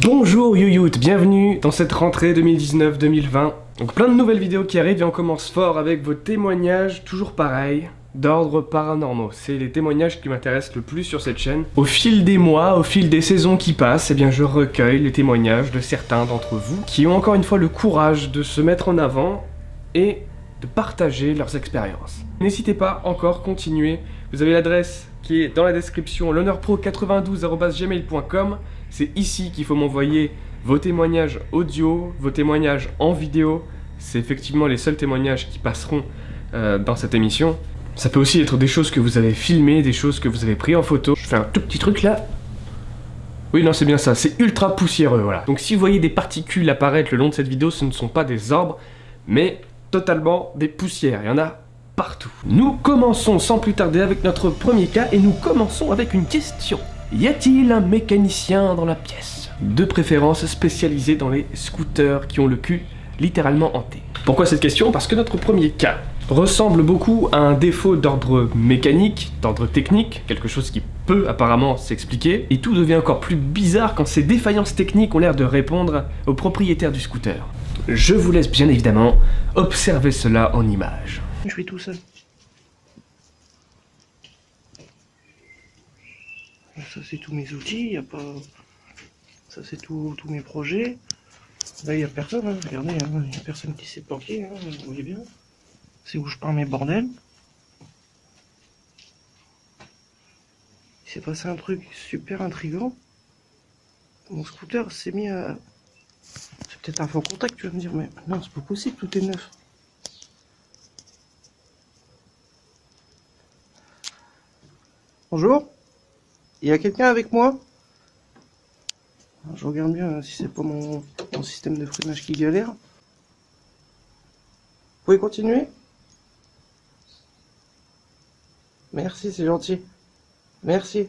Bonjour YouYout, bienvenue dans cette rentrée 2019-2020. Donc plein de nouvelles vidéos qui arrivent et on commence fort avec vos témoignages, toujours pareil, d'ordre paranormaux. C'est les témoignages qui m'intéressent le plus sur cette chaîne. Au fil des mois, au fil des saisons qui passent, eh bien je recueille les témoignages de certains d'entre vous qui ont encore une fois le courage de se mettre en avant et de partager leurs expériences. N'hésitez pas encore, continuez. Vous avez l'adresse qui est dans la description, l'honneurpro92@gmail.com. C'est ici qu'il faut m'envoyer vos témoignages audio, vos témoignages en vidéo. C'est effectivement les seuls témoignages qui passeront dans cette émission. Ça peut aussi être des choses que vous avez filmées, des choses que vous avez pris en photo. Je fais un tout petit truc là. Oui, non, c'est bien ça, c'est ultra poussiéreux, voilà. Donc si vous voyez des particules apparaître le long de cette vidéo, ce ne sont pas des orbes, mais totalement des poussières. Il y en a partout. Nous commençons sans plus tarder avec notre premier cas et nous commençons avec une question. Y a-t-il un mécanicien dans la pièce? De préférence spécialisé dans les scooters qui ont le cul littéralement hanté. Pourquoi cette question? Parce que notre premier cas ressemble beaucoup à un défaut d'ordre mécanique, d'ordre technique, quelque chose qui peut apparemment s'expliquer, et tout devient encore plus bizarre quand ces défaillances techniques ont l'air de répondre au propriétaire du scooter. Je vous laisse bien évidemment observer cela en images. Je suis tout seul. Ça c'est tous mes outils, y a pas. Ça c'est tous mes projets. Là il y a personne, hein. Regardez, hein. Y a personne qui s'est planqué, hein. Vous voyez bien. C'est où je pars mes bordels. Il s'est passé un truc super intriguant. Mon scooter s'est mis à. C'est peut-être un faux contact, tu vas me dire, mais non, c'est pas possible, tout est neuf. Bonjour. Il y a quelqu'un avec moi? Je regarde bien si c'est pas mon système de freinage qui galère. Vous pouvez continuer? Merci, c'est gentil. Merci.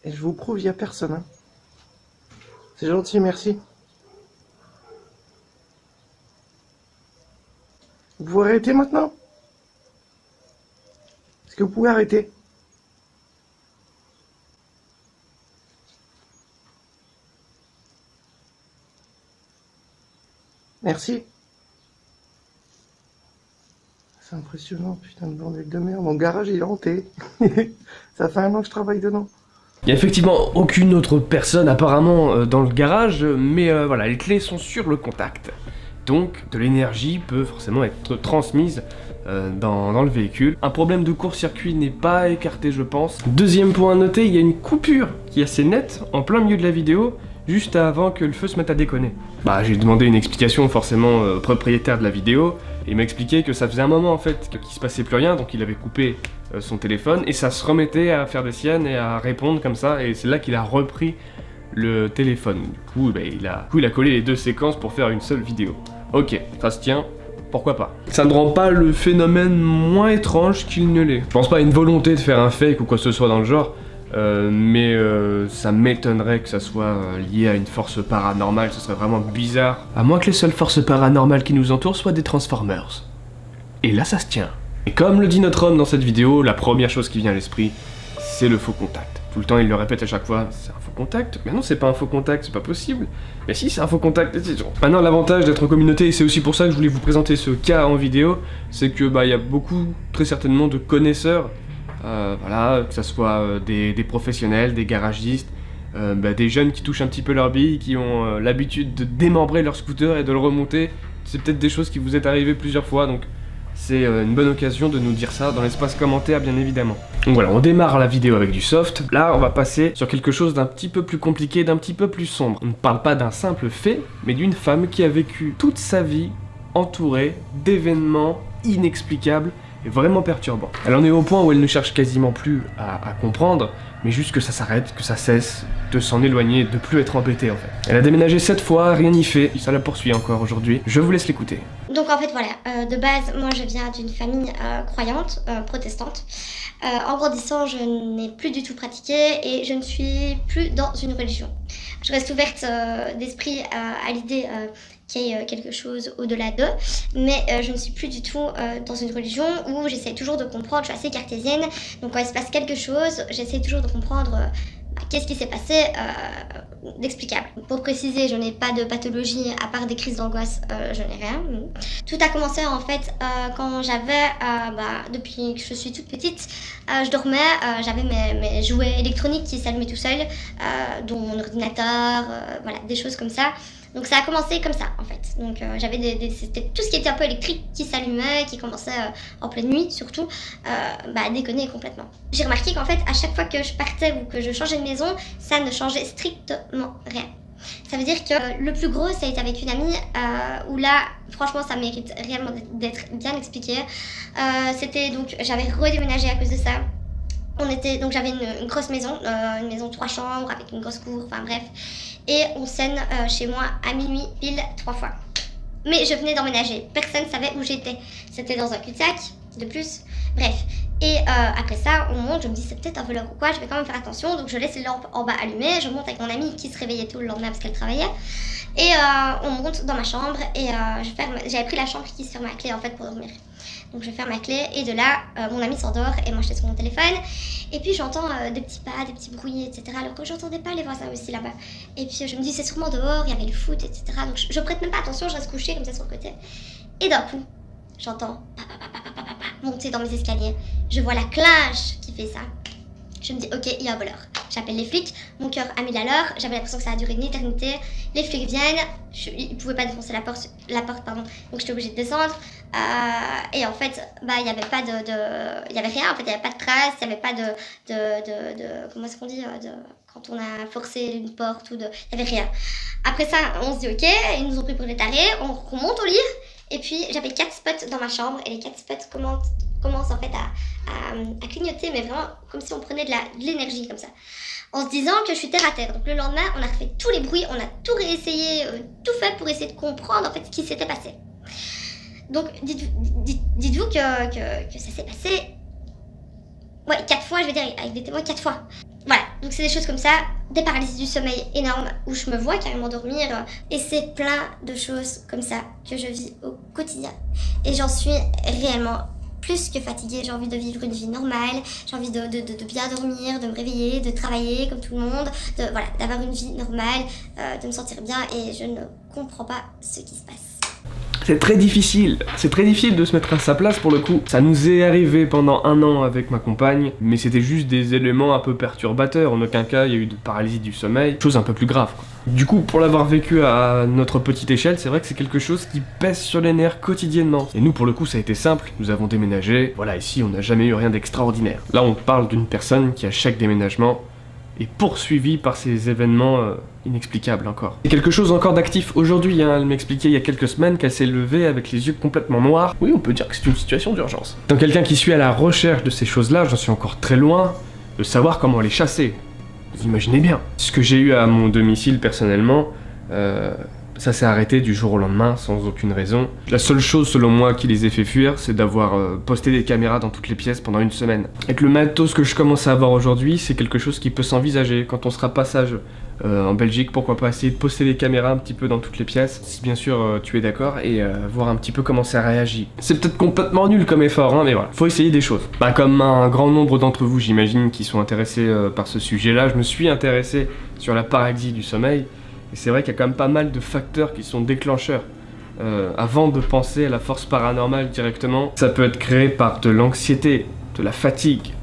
Et je vous prouve, il n'y a personne. Hein. C'est gentil, merci. Vous pouvez arrêter maintenant? Est-ce que vous pouvez arrêter? Merci. C'est impressionnant, putain de bordel de merde. Mon garage il est hanté. Ça fait 1 an que je travaille dedans. Il n'y a effectivement aucune autre personne apparemment dans le garage, mais voilà, les clés sont sur le contact. Donc de l'énergie peut forcément être transmise dans le véhicule. Un problème de court-circuit n'est pas écarté, je pense. Deuxième point à noter, il y a une coupure qui est assez nette en plein milieu de la vidéo, juste avant que le feu se mette à déconner. Bah j'ai demandé une explication forcément au propriétaire de la vidéo, et il m'a expliqué que ça faisait un moment en fait qu'il se passait plus rien, donc il avait coupé son téléphone, et ça se remettait à faire des siennes et à répondre comme ça, et c'est là qu'il a repris le téléphone. Du coup, bah, il a collé les deux séquences pour faire une seule vidéo. Ok, ça se tient, pourquoi pas. Ça ne rend pas le phénomène moins étrange qu'il ne l'est. Je pense pas à une volonté de faire un fake ou quoi que ce soit dans le genre, mais ça m'étonnerait que ça soit lié à une force paranormale, ce serait vraiment bizarre. À moins que les seules forces paranormales qui nous entourent soient des Transformers. Et là ça se tient. Et comme le dit notre homme dans cette vidéo, la première chose qui vient à l'esprit, c'est le faux contact. Tout le temps il le répète à chaque fois, c'est un faux contact? Mais non, c'est pas un faux contact, c'est pas possible. Mais si, c'est un faux contact. Maintenant l'avantage d'être en communauté, et c'est aussi pour ça que je voulais vous présenter ce cas en vidéo, c'est que bah il y a beaucoup, très certainement, de connaisseurs. Voilà, que ce soit des professionnels, des garagistes, des jeunes qui touchent un petit peu leur bille, qui ont l'habitude de démembrer leur scooter et de le remonter. C'est peut-être des choses qui vous est arrivées plusieurs fois, donc c'est une bonne occasion de nous dire ça dans l'espace commentaire, bien évidemment. Donc voilà, on démarre la vidéo avec du soft. Là, on va passer sur quelque chose d'un petit peu plus compliqué, d'un petit peu plus sombre. On ne parle pas d'un simple fait, mais d'une femme qui a vécu toute sa vie entourée d'événements inexplicables et vraiment perturbants. Elle en est au point où elle ne cherche quasiment plus à comprendre, mais juste que ça s'arrête, que ça cesse de s'en éloigner, de plus être embêtée en fait. Elle a déménagé 7 fois, rien n'y fait, ça la poursuit encore aujourd'hui. Je vous laisse l'écouter. Donc en fait voilà, de base moi je viens d'une famille croyante, protestante. En grandissant je n'ai plus du tout pratiqué et je ne suis plus dans une religion. Je reste ouverte d'esprit à l'idée qu'il y ait quelque chose au-delà d'eux, mais je ne suis plus du tout dans une religion où j'essaie toujours de comprendre, je suis assez cartésienne, donc quand il se passe quelque chose, j'essaie toujours de comprendre qu'est-ce qui s'est passé d'explicable. Pour préciser, je n'ai pas de pathologie à part des crises d'angoisse, je n'ai rien. Tout a commencé en fait quand j'avais, depuis que je suis toute petite, je dormais, j'avais mes jouets électroniques qui s'allumaient tout seuls, dont mon ordinateur, voilà, des choses comme ça. Donc ça a commencé comme ça en fait. Donc j'avais c'était tout ce qui était un peu électrique qui s'allumait, qui commençait en pleine nuit surtout, à déconner complètement. J'ai remarqué qu'en fait à chaque fois que je partais ou que je changeais de maison, ça ne changeait strictement rien. Ça veut dire que le plus gros ça a été avec une amie où là franchement ça mérite réellement d'être bien expliqué. C'était donc j'avais redéménagé à cause de ça. Donc j'avais une grosse maison, une maison 3 chambres avec une grosse cour, enfin bref. Et on scène chez moi à minuit pile 3 fois. Mais je venais d'emménager, personne ne savait où j'étais. C'était dans un cul-de-sac, de plus, bref. Et après ça, on monte, je me dis c'est peut-être un voleur ou quoi, je vais quand même faire attention. Donc je laisse les lampes en bas allumées, je monte avec mon amie qui se réveillait tôt le lendemain parce qu'elle travaillait. Et on monte dans ma chambre et j'avais pris la chambre qui se ferme à clé en fait pour dormir. Donc je ferme ma clé et de là, mon ami s'endort et moi je suis sur mon téléphone. Et puis j'entends des petits pas, des petits bruits, etc. Alors que j'entendais pas les voisins aussi là-bas. Et puis je me dis c'est sûrement dehors, il y avait le foot, etc. Donc je prête même pas attention, je reste couchée comme ça sur le côté. Et d'un coup, j'entends monter dans mes escaliers. Je vois la clinche qui fait ça. Je me dis ok, il y a un voleur. J'appelle les flics, mon cœur a mis à l'heure, j'avais l'impression que ça a duré une éternité. Les flics viennent, ils pouvaient pas défoncer la porte, donc j'étais obligée de descendre. Et en fait, il y avait pas il y avait rien, en fait, il y avait pas de traces, il y avait pas de comment est-ce qu'on dit, quand on a forcé une porte ou il y avait rien. Après ça, on se dit ok, ils nous ont pris pour des tarés, on remonte au lit. Et puis j'avais 4 spots dans ma chambre et les 4 spots commencent en fait à clignoter, mais vraiment comme si on prenait de l'énergie comme ça. En se disant que je suis terre à terre. Donc le lendemain, on a refait tous les bruits, on a tout réessayé, tout fait pour essayer de comprendre en fait ce qui s'était passé. Donc dites-vous que ça s'est passé 4 fois, je veux dire, avec des témoins 4 fois. Voilà, donc c'est des choses comme ça, des paralysies du sommeil énormes où je me vois carrément dormir et c'est plein de choses comme ça que je vis au quotidien. Et j'en suis réellement plus que fatiguée, j'ai envie de vivre une vie normale, j'ai envie de bien dormir, de me réveiller, de travailler comme tout le monde, d'avoir une vie normale, de me sentir bien et je ne comprends pas ce qui se passe. C'est très difficile de se mettre à sa place pour le coup. Ça nous est arrivé pendant 1 an avec ma compagne, mais c'était juste des éléments un peu perturbateurs. En aucun cas, il y a eu de paralysie du sommeil, chose un peu plus grave, quoi. Du coup, pour l'avoir vécu à notre petite échelle, c'est vrai que c'est quelque chose qui pèse sur les nerfs quotidiennement. Et nous, pour le coup, ça a été simple. Nous avons déménagé. Voilà, ici, on n'a jamais eu rien d'extraordinaire. Là, on parle d'une personne qui, à chaque déménagement, est poursuivie par ces événements inexplicables encore. Et quelque chose encore d'actif aujourd'hui, hein. Elle m'expliquait il y a quelques semaines qu'elle s'est levée avec les yeux complètement noirs. Oui, on peut dire que c'est une situation d'urgence. Dans quelqu'un qui suit à la recherche de ces choses-là, j'en suis encore très loin de savoir comment les chasser. Vous imaginez bien. Ce que j'ai eu à mon domicile personnellement, ça s'est arrêté du jour au lendemain, sans aucune raison. La seule chose, selon moi, qui les ait fait fuir, c'est d'avoir posté des caméras dans toutes les pièces pendant 1 semaine. Avec le matos que je commence à avoir aujourd'hui, c'est quelque chose qui peut s'envisager. Quand on sera passage en Belgique, pourquoi pas essayer de poster des caméras un petit peu dans toutes les pièces, si bien sûr tu es d'accord, et voir un petit peu comment ça réagit. C'est peut-être complètement nul comme effort, hein, mais voilà, faut essayer des choses. Comme un grand nombre d'entre vous, j'imagine, qui sont intéressés par ce sujet-là, je me suis intéressé sur la paralysie du sommeil. Et c'est vrai qu'il y a quand même pas mal de facteurs qui sont déclencheurs. Avant de penser à la force paranormale directement, ça peut être créé par de l'anxiété, de la fatigue,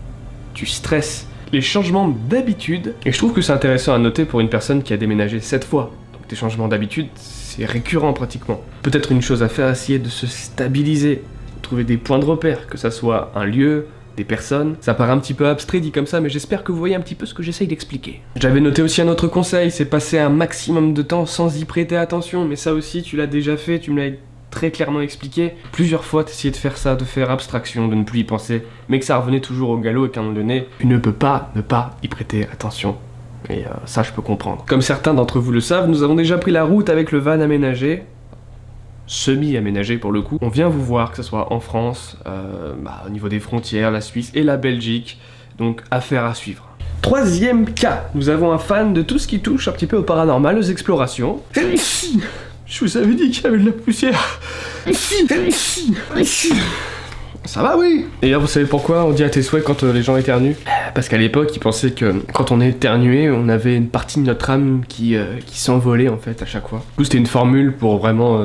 du stress, les changements d'habitude. Et je trouve que c'est intéressant à noter pour une personne qui a déménagé 7 fois. Donc des changements d'habitude, c'est récurrent pratiquement. Peut-être une chose à faire, essayer de se stabiliser, trouver des points de repère, que ça soit un lieu, des personnes. Ça paraît un petit peu abstrait dit comme ça, mais j'espère que vous voyez un petit peu ce que j'essaye d'expliquer. J'avais noté aussi un autre conseil, c'est passer un maximum de temps sans y prêter attention, mais ça aussi tu l'as déjà fait, tu me l'as très clairement expliqué. Plusieurs fois t'essayais de faire ça, de faire abstraction, de ne plus y penser, mais que ça revenait toujours au galop et qu'à un moment donné, tu ne peux pas ne pas y prêter attention. Et ça je peux comprendre. Comme certains d'entre vous le savent, nous avons déjà pris la route avec le van aménagé, semi-aménagé pour le coup. On vient vous voir, que ce soit en France, au niveau des frontières, la Suisse et la Belgique, donc affaire à suivre. 3e cas, nous avons un fan de tout ce qui touche un petit peu au paranormal, aux explorations. Je vous avais dit qu'il y avait de la poussière. Ça va, oui. D'ailleurs, vous savez pourquoi on dit à tes souhaits quand les gens éternuent? Parce qu'à l'époque, ils pensaient que quand on éternuait, on avait une partie de notre âme qui s'envolait en fait à chaque fois. Du coup, c'était une formule pour vraiment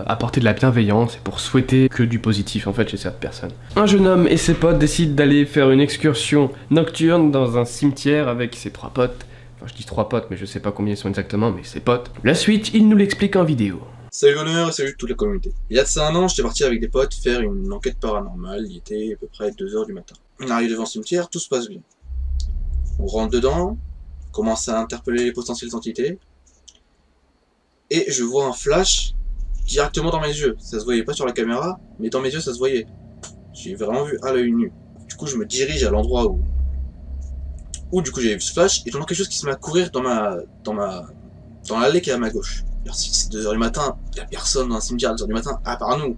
apporter de la bienveillance et pour souhaiter que du positif en fait chez cette personne. Un jeune homme et ses potes décident d'aller faire une excursion nocturne dans un cimetière avec ses 3 potes. Enfin, je dis 3 potes, mais je sais pas combien ils sont exactement, mais ses potes. La suite, il nous l'explique en vidéo. Salut Honneur et salut toute la communauté. Il y a de ça un an, j'étais parti avec des potes faire une enquête paranormale, il était à peu près 2h du matin. On arrive devant le cimetière, tout se passe bien. On rentre dedans, on commence à interpeller les potentielles entités, et je vois un flash directement dans mes yeux. Ça se voyait pas sur la caméra, mais dans mes yeux ça se voyait. J'ai vraiment vu à l'œil nu. Du coup je me dirige à l'endroit où du coup j'avais vu ce flash, et j'entends quelque chose qui se met à courir dans l'allée qui est à ma gauche. Alors, si c'est 2h du matin, il n'y a personne dans un cimetière à 2h du matin, à part nous.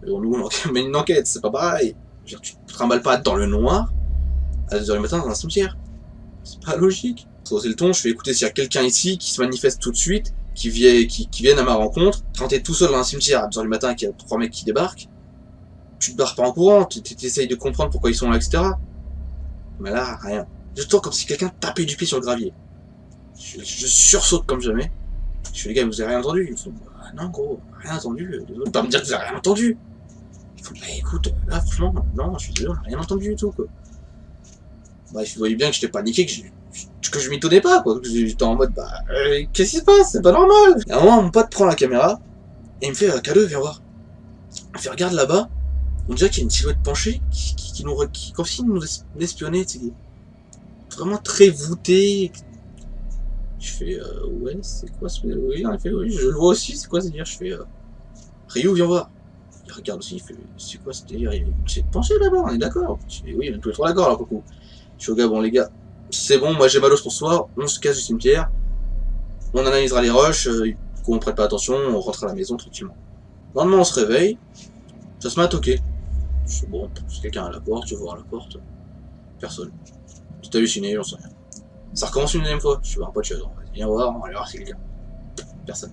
Nous, on mène une enquête, c'est pas pareil. Je veux dire, tu te trimbales pas dans le noir à 2h du matin dans un cimetière. C'est pas logique. C'est le ton, je fais écouter s'il y a quelqu'un ici qui se manifeste tout de suite, qui vienne à ma rencontre. Quand t'es tout seul dans un cimetière à 2h du matin et qu'il y a 3 mecs qui débarquent, tu te barres pas en courant, tu essayes de comprendre pourquoi ils sont là, etc. Mais là, rien. Je sens comme si quelqu'un tapait du pied sur le gravier. Je sursaute comme jamais. Je fais, les gars, vous avez rien entendu? Ils me font, bah, non, gros, rien entendu. Désolé, pas me dire que vous avez rien entendu. Ils font, bah écoute, là, franchement, non, je suis désolé, on a rien entendu du tout, quoi. Bah, je voyais bien que j'étais paniqué, que je m'y tenais pas, quoi. J'étais en mode, bah, qu'est-ce qui se passe? C'est pas normal. Et à un moment, mon pote prend la caméra, et il me fait, Cadeau, viens voir. Il me fait, regarde là-bas, on dirait qu'il y a une silhouette penchée, qui comme s'il nous espionnait, tu sais. Vraiment très voûté. Je fais, ouais, c'est quoi ce... Oui, en effet, oui, je le vois aussi, c'est quoi ce délire? Je fais, Ryu, viens voir. Il regarde aussi, il fait, c'est quoi ce délire? C'est de penser là-bas, on est d'accord. Je fais, oui, on est tous les 3 d'accord, là, pour le coup. Je fais, au gars, bon, les gars, c'est bon, moi j'ai mal pour ce soir, on se casse du cimetière, on analysera les rushs, du coup, on prête pas attention, on rentre à la maison tranquillement. Le lendemain, on se réveille, ça se met à toquer. Je fais, bon, c'est quelqu'un à la porte, je vais voir à la porte. Personne. J'ai halluciné, j'en sais rien. Ça recommence une deuxième fois. Je suis un pote, je suis viens voir, on va aller voir si quelqu'un. Personne.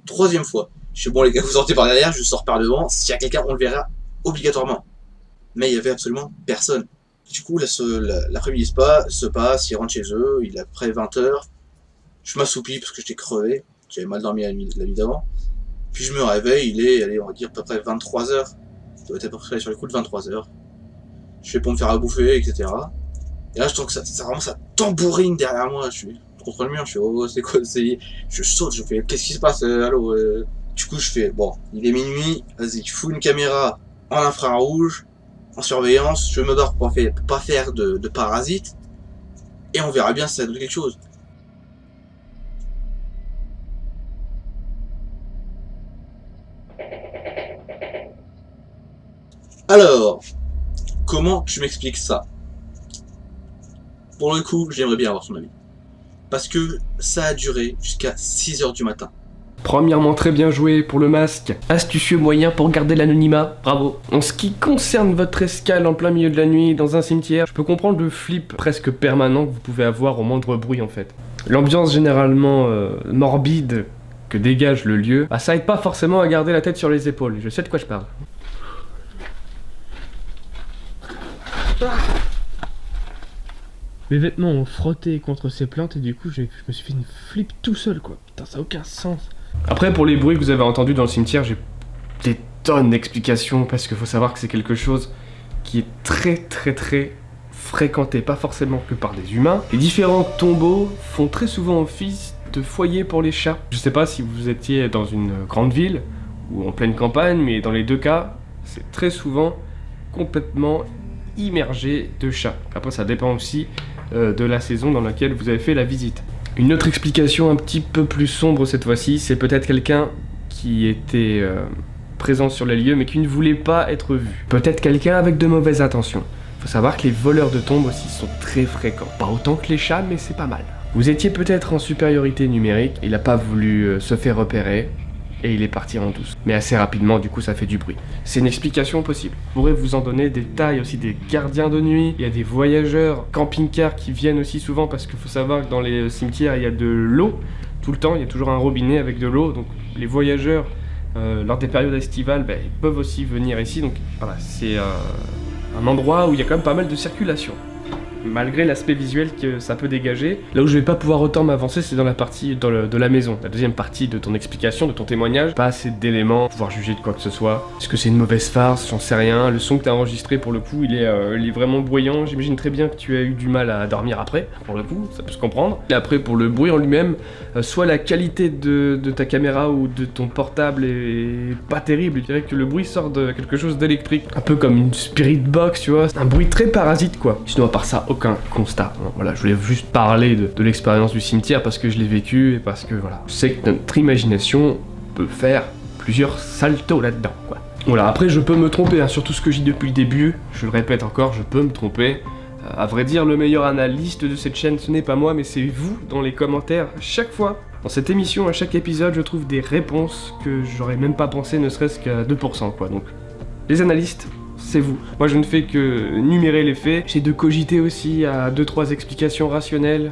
3e fois. Je suis bon les gars, vous sortez par derrière, je sors par devant. S'il y a quelqu'un, on le verra obligatoirement. Mais il y avait absolument personne. Du coup, l'après-midi se passe, ils rentrent chez eux, il est après 20h. Je m'assoupis parce que j'étais crevé. J'avais mal dormi la nuit d'avant. Puis je me réveille, il est, allez, on va dire à peu près 23h. Ça doit être à peu près sur le coup de 23h. Je fais pour me faire à bouffer, etc. Et là, je sens que ça vraiment, ça tambourine derrière moi. Je suis contre le mur, je fais, oh, c'est quoi, je saute, je fais, qu'est-ce qui se passe, allô, Du coup, je fais, bon, il est minuit, vas-y, je fous une caméra en infrarouge, en surveillance, je me barre pour pas faire de parasite, et on verra bien si ça donne quelque chose. Alors, comment tu m'expliques ça? Pour le coup, j'aimerais bien avoir son avis. Parce que ça a duré jusqu'à 6h du matin. Premièrement, très bien joué pour le masque. Astucieux moyen pour garder l'anonymat, bravo. En ce qui concerne votre escale en plein milieu de la nuit dans un cimetière, je peux comprendre le flip presque permanent que vous pouvez avoir au moindre bruit en fait. L'ambiance généralement morbide que dégage le lieu, ça aide pas forcément à garder la tête sur les épaules. Je sais de quoi je parle. Mes vêtements ont frotté contre ces plantes et du coup je me suis fait une flip tout seul quoi. Putain, ça a aucun sens. Après pour les bruits que vous avez entendus dans le cimetière, j'ai des tonnes d'explications parce qu'il faut savoir que c'est quelque chose qui est très fréquenté, pas forcément que par des humains. Les différents tombeaux font très souvent office de foyer pour les chats. Je sais pas si vous étiez dans une grande ville ou en pleine campagne, mais dans les deux cas, c'est très souvent complètement immergé de chats. Après ça dépend aussi de la saison dans laquelle vous avez fait la visite. Une autre explication un petit peu plus sombre cette fois-ci, c'est peut-être quelqu'un qui était présent sur les lieux mais qui ne voulait pas être vu. Peut-être quelqu'un avec de mauvaises intentions. Faut savoir que les voleurs de tombes aussi sont très fréquents. Pas autant que les chats, mais c'est pas mal. Vous étiez peut-être en supériorité numérique, il n'a pas voulu se faire repérer, et il est parti en douce. Mais assez rapidement, du coup, ça fait du bruit. C'est une explication possible. Je pourrais vous en donner des détails aussi des gardiens de nuit. Il y a des voyageurs, camping-cars qui viennent aussi souvent parce qu'il faut savoir que dans les cimetières, il y a de l'eau. Tout le temps, il y a toujours un robinet avec de l'eau. Donc les voyageurs lors des périodes estivales, ils peuvent aussi venir ici. Donc voilà, c'est un endroit où il y a quand même pas mal de circulation. Malgré l'aspect visuel que ça peut dégager. Là où je vais pas pouvoir autant m'avancer, c'est dans la partie de la maison. La deuxième partie de ton explication, de ton témoignage. Pas assez d'éléments pour pouvoir juger de quoi que ce soit. Est-ce que c'est une mauvaise farce? J'en sais rien. Le son que tu as enregistré, pour le coup, il est vraiment bruyant. J'imagine très bien que tu as eu du mal à dormir après. Pour le coup, ça peut se comprendre. Et après, pour le bruit en lui-même, soit la qualité de ta caméra ou de ton portable est pas terrible. Je dirais que le bruit sort de quelque chose d'électrique. Un peu comme une spirit box, tu vois. C'est un bruit très parasite, quoi. Sinon, à part ça, aucun constat. Voilà, je voulais juste parler de l'expérience du cimetière parce que je l'ai vécu et parce que voilà, je sais que notre imagination peut faire plusieurs saltos là-dedans, quoi. Voilà, après je peux me tromper, hein, sur tout ce que je dis depuis le début, je le répète encore, je peux me tromper. À vrai dire, le meilleur analyste de cette chaîne, ce n'est pas moi, mais c'est vous dans les commentaires. Chaque fois, dans cette émission, à chaque épisode, je trouve des réponses que j'aurais même pas pensé, ne serait-ce qu'à 2%, quoi. Donc, les analystes, c'est vous. Moi je ne fais que numérer les faits. J'ai de cogiter aussi à 2-3 explications rationnelles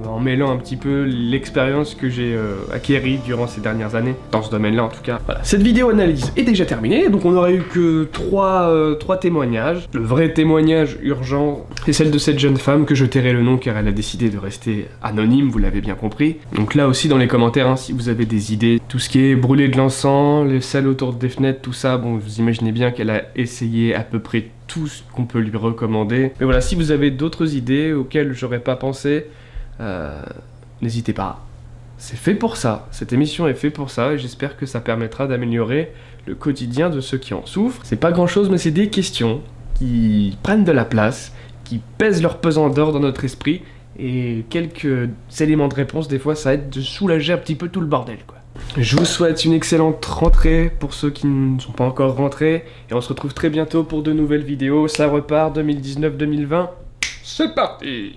en mêlant un petit peu l'expérience que j'ai acquérie durant ces dernières années, dans ce domaine-là en tout cas. Voilà. Cette vidéo analyse est déjà terminée, donc on n'aurait eu que 3 témoignages. Le vrai témoignage urgent, c'est celle de cette jeune femme que je tairai le nom car elle a décidé de rester anonyme, vous l'avez bien compris. Donc là aussi dans les commentaires, hein, si vous avez des idées, tout ce qui est brûler de l'encens, les salles autour des fenêtres, tout ça, bon vous imaginez bien qu'elle a essayé à peu près tout ce qu'on peut lui recommander. Mais voilà, si vous avez d'autres idées auxquelles j'aurais pas pensé, n'hésitez pas. C'est fait pour ça, cette émission est faite pour ça et j'espère que ça permettra d'améliorer le quotidien de ceux qui en souffrent. C'est pas grand chose mais c'est des questions qui prennent de la place, qui pèsent leur pesanteur dans notre esprit et quelques éléments de réponse des fois ça aide de soulager un petit peu tout le bordel, quoi. Je vous souhaite une excellente rentrée pour ceux qui ne sont pas encore rentrés et on se retrouve très bientôt pour de nouvelles vidéos. Ça repart 2019-2020, c'est parti!